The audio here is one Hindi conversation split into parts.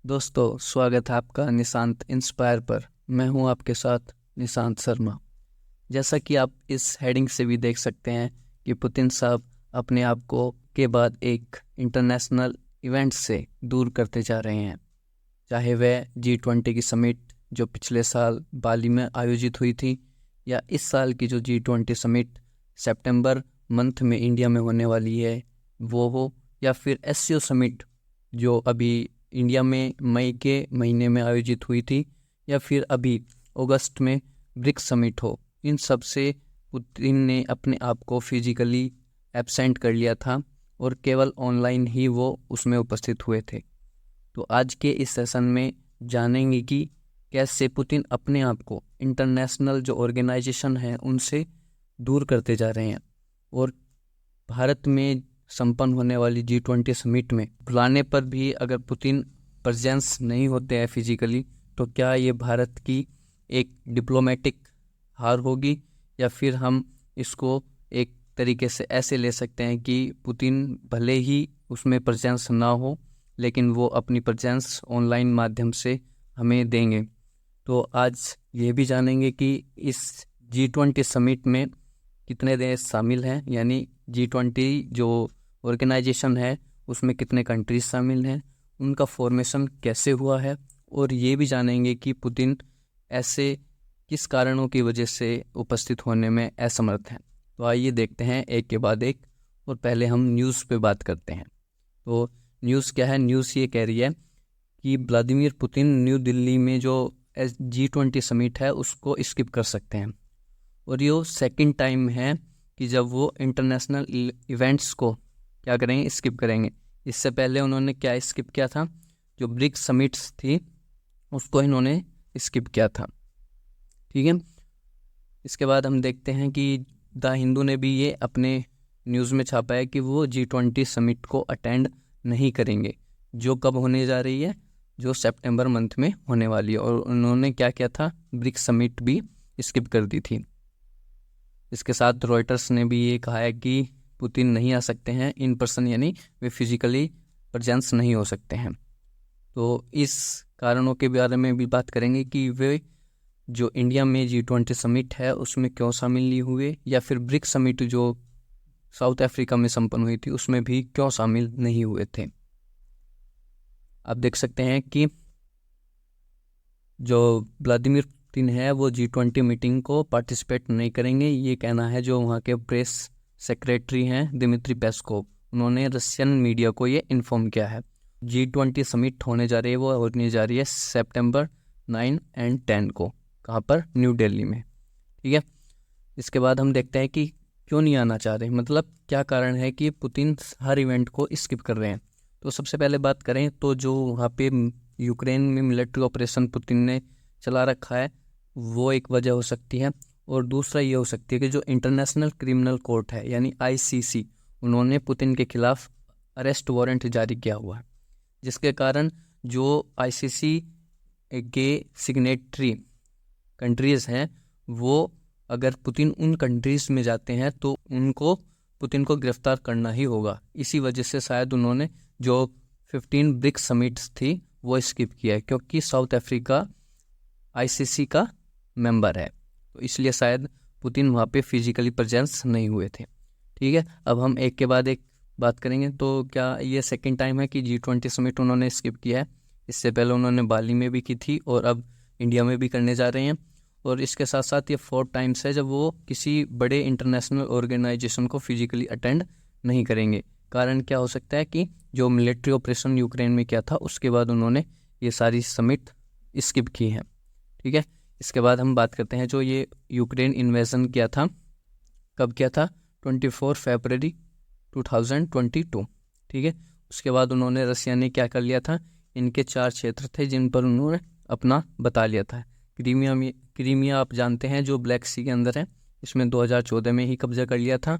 दोस्तों, स्वागत है आपका निशांत इंस्पायर पर। मैं हूं आपके साथ निशांत शर्मा। जैसा कि आप इस हेडिंग से भी देख सकते हैं कि पुतिन साहब अपने आप को के बाद एक इंटरनेशनल इवेंट से दूर करते जा रहे हैं, चाहे वह G20 की समिट जो पिछले साल बाली में आयोजित हुई थी, या इस साल की जो G20 समिट सितंबर मंथ में इंडिया में होने वाली है वो हो, या फिर SCO समिट जो अभी इंडिया में मई के महीने में आयोजित हुई थी, या फिर अभी अगस्त में ब्रिक्स समिट हो। इन सब से पुतिन ने अपने आप को फिजिकली एब्सेंट कर लिया था और केवल ऑनलाइन ही वो उसमें उपस्थित हुए थे। तो आज के इस सेशन में जानेंगे कि कैसे पुतिन अपने आप को इंटरनेशनल जो ऑर्गेनाइजेशन है उनसे दूर करते जा रहे हैं, और भारत में संपन्न होने वाली G20 समिट में बुलाने पर भी अगर पुतिन प्रेजेंस नहीं होते हैं फिजिकली, तो क्या ये भारत की एक डिप्लोमेटिक हार होगी, या फिर हम इसको एक तरीके से ऐसे ले सकते हैं कि पुतिन भले ही उसमें प्रेजेंस ना हो, लेकिन वो अपनी प्रेजेंस ऑनलाइन माध्यम से हमें देंगे। तो आज ये भी जानेंगे कि इस G20 समिट में कितने देश शामिल हैं, यानी G20 जो ऑर्गेनाइजेशन है उसमें कितने कंट्रीज शामिल हैं, उनका फॉर्मेशन कैसे हुआ है, और ये भी जानेंगे कि पुतिन ऐसे किस कारणों की वजह से उपस्थित होने में असमर्थ हैं। तो आइए देखते हैं एक के बाद एक, और पहले हम न्यूज़ पे बात करते हैं। तो न्यूज़ क्या है? न्यूज़ ये कह रही है कि व्लादिमीर पुतिन न्यू दिल्ली में जो G20 समिट है उसको स्किप कर सकते हैं, और ये सेकंड टाइम है कि जब वो इंटरनेशनल इवेंट्स को क्या करेंगे, स्किप करेंगे। इससे पहले उन्होंने क्या स्किप किया था? जो ब्रिक्स समिट्स थी उसको इन्होंने स्किप किया था। ठीक है, इसके बाद हम देखते हैं कि द हिंदू ने भी ये अपने न्यूज़ में छापा है कि वो G20 समिट को अटेंड नहीं करेंगे, जो कब होने जा रही है, जो सितंबर मंथ में होने वाली है। और उन्होंने क्या किया था, ब्रिक्स समिट भी स्किप कर दी थी। इसके साथ रॉयटर्स ने भी ये कहा है कि पुतिन नहीं आ सकते हैं इन पर्सन, यानी वे फिजिकली प्रेजेंस नहीं हो सकते हैं। तो इस कारणों के बारे में भी बात करेंगे कि वे जो इंडिया में G20 समिट है उसमें क्यों शामिल नहीं हुए, या फिर ब्रिक्स समिट जो साउथ अफ्रीका में संपन्न हुई थी उसमें भी क्यों शामिल नहीं हुए थे। आप देख सकते हैं कि जो व्लादिमीर पुतिन है वो G20 मीटिंग को पार्टिसिपेट नहीं करेंगे, ये कहना है जो वहाँ के प्रेस सेक्रेटरी हैं दिमित्री पेस्कोव, उन्होंने रशियन मीडिया को ये इन्फॉर्म किया है। G20 समिट होने जा रही है, वो होने जा रही है सितंबर 9 और 10 को। कहाँ पर? न्यू दिल्ली में। ठीक है, इसके बाद हम देखते हैं कि क्यों नहीं आना चाह रहे, मतलब क्या कारण है कि पुतिन हर इवेंट को स्किप कर रहे हैं। तो सबसे पहले बात करें तो जो वहाँ पे यूक्रेन में मिलिट्री ऑपरेशन पुतिन ने चला रखा है वो एक वजह हो सकती है, और दूसरा ये हो सकती है कि जो इंटरनेशनल क्रिमिनल कोर्ट है यानी ICC, उन्होंने पुतिन के खिलाफ अरेस्ट वारंट जारी किया हुआ है, जिसके कारण जो ICC के सिग्नेटरी कंट्रीज़ हैं वो अगर पुतिन उन कंट्रीज़ में जाते हैं तो उनको पुतिन को गिरफ्तार करना ही होगा। इसी वजह से शायद उन्होंने जो 15 ब्रिक्स समिट्स थी वो स्किप किया है, क्योंकि साउथ अफ्रीका ICC का मेंबर है, तो इसलिए शायद पुतिन वहाँ पे फिजिकली प्रेजेंस नहीं हुए थे। ठीक है, अब हम एक के बाद एक बात करेंगे। तो क्या ये सेकंड टाइम है कि G20 समिट उन्होंने स्किप किया है? इससे पहले उन्होंने बाली में भी की थी और अब इंडिया में भी करने जा रहे हैं, और इसके साथ साथ ये 4 टाइम्स है जब वो किसी बड़े इंटरनेशनल ऑर्गेनाइजेशन को फिजिकली अटेंड नहीं करेंगे। कारण क्या हो सकता है कि जो मिलिट्री ऑपरेशन यूक्रेन में किया था उसके बाद उन्होंने ये सारी समिट स्किप की हैं। ठीक है, इसके बाद हम बात करते हैं जो ये यूक्रेन इन्वेजन किया था, कब किया था? 24 फरवरी 2022। ठीक है, उसके बाद उन्होंने, रसिया ने क्या कर लिया था, इनके 4 क्षेत्र थे जिन पर उन्होंने अपना बता लिया था। क्रीमिया आप जानते हैं जो ब्लैक सी के अंदर है, इसमें 2014 में ही कब्जा कर लिया था।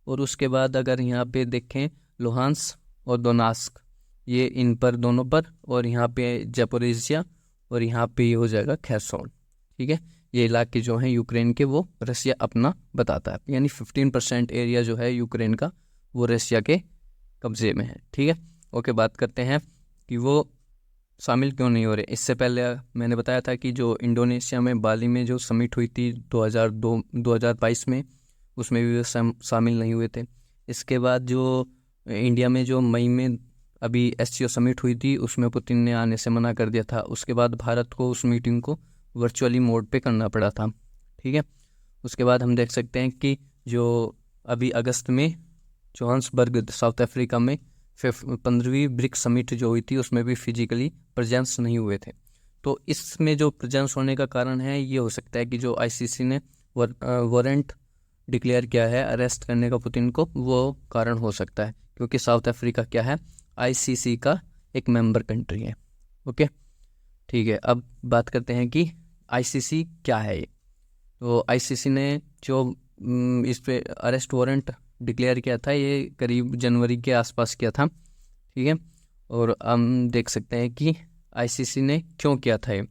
और उसके बाद अगर यहाँ पे देखें लुहांस्क और दोनेत्स्क, ये इन पर दोनों पर, और यहाँ पे ज़ैपोरिज़िया, और यहाँ पे ये हो जाएगा खेर्सोन। ठीक है, ये इलाके जो हैं यूक्रेन के वो रसिया अपना बताता है, यानी 15% एरिया जो है यूक्रेन का वो रसिया के कब्जे में है। ठीक है, ओके, बात करते हैं कि वो शामिल क्यों नहीं हो रहे? इससे पहले मैंने बताया था कि जो इंडोनेशिया में बाली में जो समिट हुई थी 2022 में, उसमें भी वे शामिल नहीं हुए थे। इसके बाद जो इंडिया में जो मई में अभी एससीओ समिट हुई थी, उसमें पुतिन ने आने से मना कर दिया था। उसके बाद भारत को उस मीटिंग को वर्चुअली मोड पे करना पड़ा था। ठीक है, उसके बाद हम देख सकते हैं कि जो अभी अगस्त में जोहान्सबर्ग साउथ अफ्रीका में 15वीं ब्रिक्स समिट जो हुई थी, उसमें भी फिजिकली प्रेजेंस नहीं हुए थे। तो इसमें जो प्रेजेंस होने का कारण है, ये हो सकता है कि जो आईसीसी ने वारंट डिक्लेयर किया है अरेस्ट करने का पुतिन को, वो कारण हो सकता है, क्योंकि साउथ अफ्रीका क्या है, आईसीसी का एक मेंबर कंट्री है। ओके, ठीक है। अब बात करते हैं कि आईसीसी क्या है। ये तो आईसीसी ने जो इस पे अरेस्ट वारंट डिक्लेयर किया था, ये करीब जनवरी के आसपास किया था। ठीक है, और हम देख सकते हैं कि आईसीसी ने क्यों किया था ये,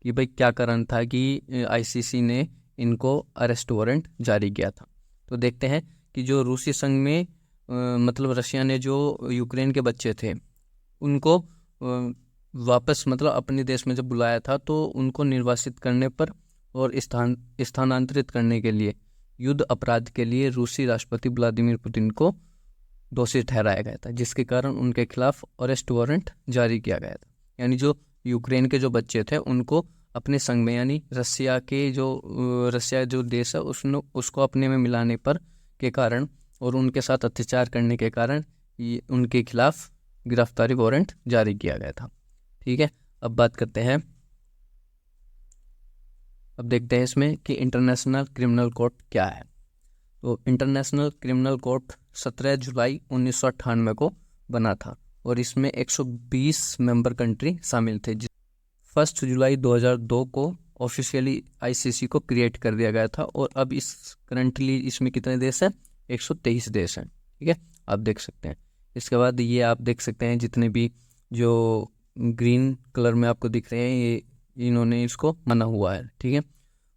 कि भाई क्या कारण था कि आईसीसी ने इनको अरेस्ट वारंट जारी किया था। तो देखते हैं कि जो रूसी संघ में मतलब रशिया ने जो यूक्रेन के बच्चे थे, उनको वापस मतलब अपने देश में जब बुलाया था, तो उनको निर्वासित करने पर और स्थानांतरित करने के लिए युद्ध अपराध के लिए रूसी राष्ट्रपति व्लादिमीर पुतिन को दोषी ठहराया गया था, जिसके कारण उनके खिलाफ अरेस्ट वारंट जारी किया गया था। यानी जो यूक्रेन के जो बच्चे थे, उनको अपने संग में, यानी रशिया जो देश है, उसको अपने में मिलाने पर के कारण और उनके साथ अत्याचार करने के कारण ये उनके खिलाफ गिरफ्तारी वारंट जारी किया गया था। ठीक है, अब बात करते हैं, अब देखते हैं इसमें कि इंटरनेशनल क्रिमिनल कोर्ट क्या है। तो इंटरनेशनल क्रिमिनल कोर्ट 17 जुलाई 1998 को बना था और इसमें 120 मेंबर कंट्री शामिल थे। 1 जुलाई 2002 को ऑफिशियली आईसीसी को क्रिएट कर दिया गया था और अब करंटली इसमें कितने देश हैं? 123 देश हैं। ठीक है, आप देख सकते हैं। इसके बाद ये आप देख सकते हैं जितने भी जो ग्रीन कलर में आपको दिख रहे हैं, ये इन्होंने इसको माना हुआ है। ठीक है,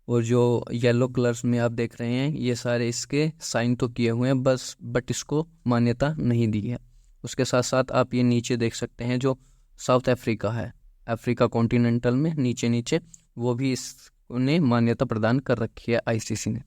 और जो येलो कलर्स में आप देख रहे हैं, ये सारे इसके साइन तो किए हुए हैं बस, बट इसको मान्यता नहीं दी है। उसके साथ साथ आप ये नीचे देख सकते हैं जो साउथ अफ्रीका है, अफ्रीका कॉन्टिनेंटल में नीचे नीचे, वो भी इसने मान्यता प्रदान कर रखी है आईसीसी ने।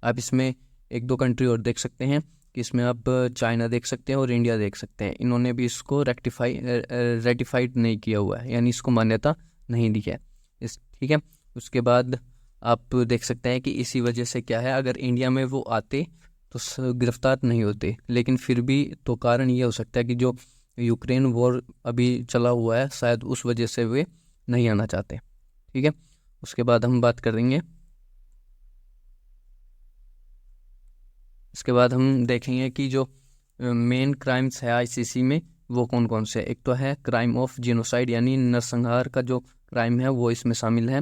आप इसमें एक दो कंट्री और देख सकते हैं कि इसमें आप चाइना देख सकते हैं और इंडिया देख सकते हैं। इन्होंने भी इसको रेटिफाइड नहीं किया हुआ है, यानी इसको मान्यता नहीं दी है ठीक है, उसके बाद आप देख सकते हैं कि इसी वजह से क्या है, अगर इंडिया में वो आते तो गिरफ्तार नहीं होते, लेकिन फिर भी तो कारण ये हो सकता है कि जो यूक्रेन वॉर अभी चला हुआ है, शायद उस वजह से वे नहीं आना चाहते। ठीक है, उसके बाद हम बात करेंगे, इसके बाद हम देखेंगे कि जो मेन क्राइम्स है आईसीसी में वो कौन कौन से। एक तो है क्राइम ऑफ जीनोसाइड, यानी नरसंहार का जो क्राइम है वो इसमें शामिल है,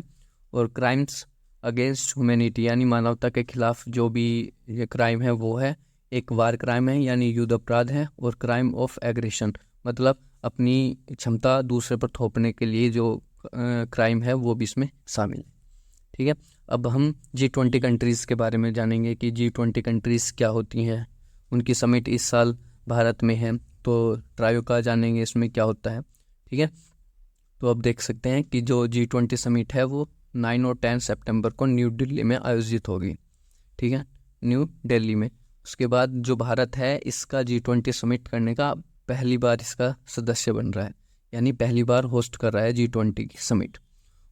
और क्राइम्स अगेंस्ट ह्यूमैनिटी, यानी मानवता के खिलाफ जो भी ये क्राइम है वो है। एक वार क्राइम है, यानी युद्ध अपराध है, और क्राइम ऑफ एग्रेशन, मतलब अपनी क्षमता दूसरे पर थोपने के लिए जो क्राइम है वो भी इसमें शामिल है। ठीक है, अब हम G20 कंट्रीज़ के बारे में जानेंगे कि G20 कंट्रीज़ क्या होती हैं। उनकी समिट इस साल भारत में है, तो ट्रायो का जानेंगे इसमें क्या होता है। ठीक है, तो अब देख सकते हैं कि जो G20 समिट है वो 9 और 10 सितंबर को न्यू दिल्ली में आयोजित होगी। ठीक है, न्यू दिल्ली में। उसके बाद जो भारत है, इसका G20 समिट करने का पहली बार इसका सदस्य बन रहा है, यानी पहली बार होस्ट कर रहा है G20 की समिट।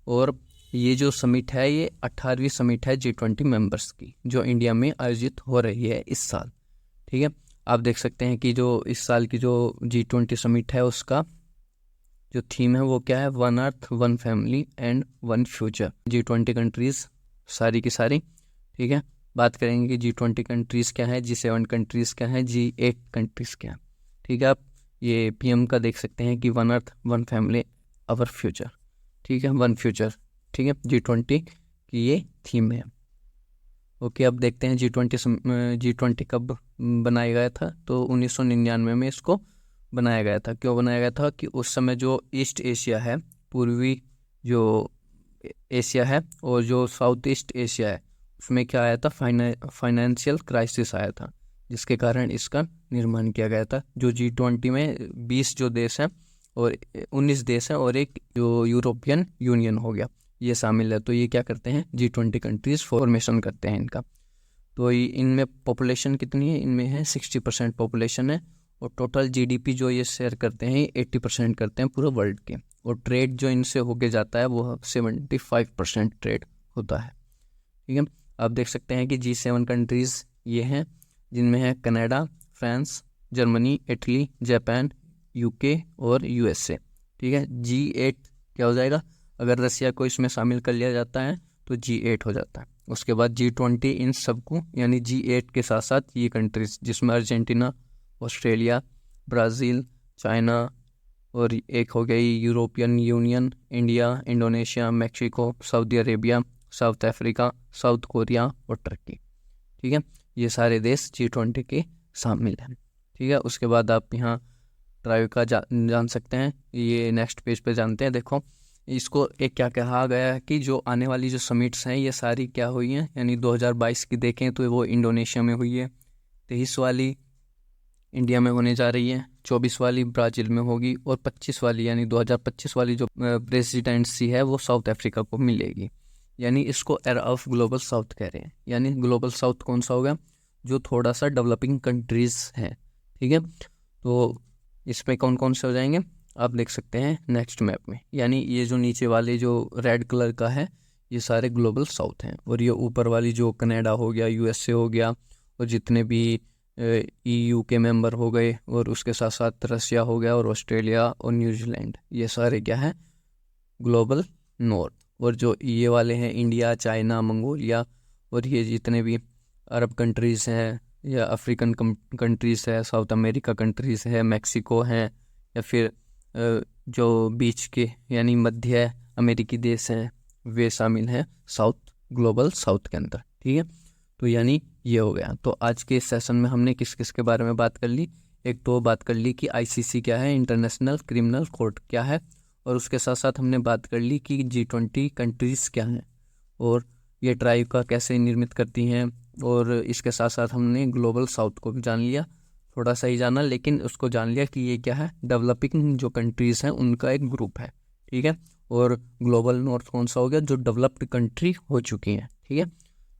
और ये जो समिट है, ये 18वीं समिट है G20 मेंबर्स की, जो इंडिया में आयोजित हो रही है इस साल। ठीक है, आप देख सकते हैं कि जो इस साल की जो G20 समिट है, उसका जो थीम है वो क्या है, 1 अर्थ 1 family and 1 future. G20 countries सारी की सारी। ठीक है, बात करेंगे कि G20 कंट्रीज़ क्या है, G7 कंट्रीज़ क्या है, G8 कंट्रीज़ क्या है। ठीक है, आप ये PM का देख सकते हैं कि 1 अर्थ 1 फैमिली अवर फ्यूचर। ठीक है, 1 फ्यूचर। ठीक है, G20 की ये थीम है। ओके, अब देखते हैं G20 कब बनाया गया था। तो 1999 में इसको बनाया गया था। क्यों बनाया गया था? कि उस समय जो ईस्ट एशिया है, पूर्वी जो एशिया है और जो साउथ ईस्ट एशिया है, उसमें क्या आया था, फाइनेंशियल क्राइसिस आया था, जिसके कारण इसका निर्माण किया गया था। जो G20 में 20 जो देश हैं और 19 देश हैं और एक जो यूरोपियन यूनियन हो गया, ये शामिल है। तो ये क्या करते हैं, G20 कंट्रीज़ फॉर्मेशन करते हैं इनका। तो इनमें पॉपुलेशन कितनी है, इनमें है 60% पॉपुलेशन है, और टोटल GDP जो ये शेयर करते हैं 80% करते हैं पूरे वर्ल्ड के, और ट्रेड जो इनसे होके जाता है वो 75% ट्रेड होता है। ठीक है, आप देख सकते हैं कि G7 कंट्रीज़ ये हैं, जिनमें है Canada, France, Germany, Italy, Japan, UK और USA। ठीक है, G8 क्या हो जाएगा, अगर रसिया को इसमें शामिल कर लिया जाता है तो G8 हो जाता है। उसके बाद G20 इन सबको, यानी G8 के साथ साथ ये कंट्रीज जिसमें अर्जेंटीना, ऑस्ट्रेलिया, ब्राज़ील, चाइना, और एक हो गई European union, India, Indonesia, Mexico, Saudi Arabia, south Africa, south Korea और टर्की। ठीक है, ये सारे देश G20 के शामिल हैं। ठीक है, उसके बाद आप यहाँ ट्रायो का जान सकते हैं, ये नेक्स्ट पेज पे जानते हैं। देखो इसको एक क्या कहा गया है कि जो आने वाली जो समिट्स हैं ये सारी क्या हुई हैं, यानी 2022 की देखें तो वो इंडोनेशिया में हुई है, 23 वाली इंडिया में होने जा रही है, 24 वाली ब्राज़ील में होगी, और 25 वाली यानी 2025 वाली जो प्रेसिडेंसी है वो साउथ अफ्रीका को मिलेगी। यानी इसको एरा ऑफ ग्लोबल साउथ कह रहे हैं। यानी ग्लोबल साउथ कौन सा होगा, जो थोड़ा सा डेवलपिंग कंट्रीज़ हैं। ठीक है, तो इसमें कौन कौन से हो जाएंगे आप देख सकते हैं नेक्स्ट मैप में। यानी ये जो नीचे वाले जो रेड कलर का है ये सारे ग्लोबल साउथ हैं, और ये ऊपर वाली जो कनाडा हो गया, USA हो गया, और जितने भी EU के मेंबर हो गए, और उसके साथ साथ रसिया हो गया, और ऑस्ट्रेलिया और न्यूजीलैंड, ये सारे क्या है ग्लोबल नॉर्थ। और जो ये वाले हैं इंडिया, चाइना, मंगोलिया, और ये जितने भी अरब कंट्रीज़ हैं या अफ्रीकन कंट्रीज़ है, साउथ अमेरिका कंट्रीज़ है, मैक्सिको हैं, या फिर जो बीच के यानी मध्य अमेरिकी देश हैं वे शामिल हैं साउथ ग्लोबल साउथ के अंदर। ठीक है, तो यानी ये हो गया। तो आज के इस सेशन में हमने किस किस के बारे में बात कर ली, एक तो बात कर ली कि ICC क्या है, इंटरनेशनल क्रिमिनल कोर्ट क्या है, और उसके साथ साथ हमने बात कर ली कि G20 कंट्रीज़ क्या हैं, और ये ट्राइब का कैसे निर्मित करती हैं, और इसके साथ साथ हमने ग्लोबल साउथ को भी जान लिया, थोड़ा सा ही जाना लेकिन उसको जान लिया कि ये क्या है, डेवलपिंग जो कंट्रीज़ हैं उनका एक ग्रुप है। ठीक है, और ग्लोबल नॉर्थ कौन सा हो गया, जो डेवलप्ड कंट्री हो चुकी हैं। ठीक है,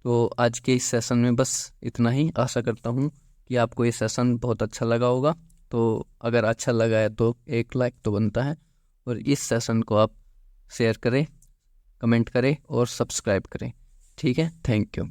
तो आज के इस सेशन में बस इतना ही। आशा करता हूँ कि आपको ये सेशन बहुत अच्छा लगा होगा। तो अगर अच्छा लगा है तो एक लाइक तो बनता है, और इस सेशन को आप शेयर करें, कमेंट करें और सब्सक्राइब करें। ठीक है, थैंक यू।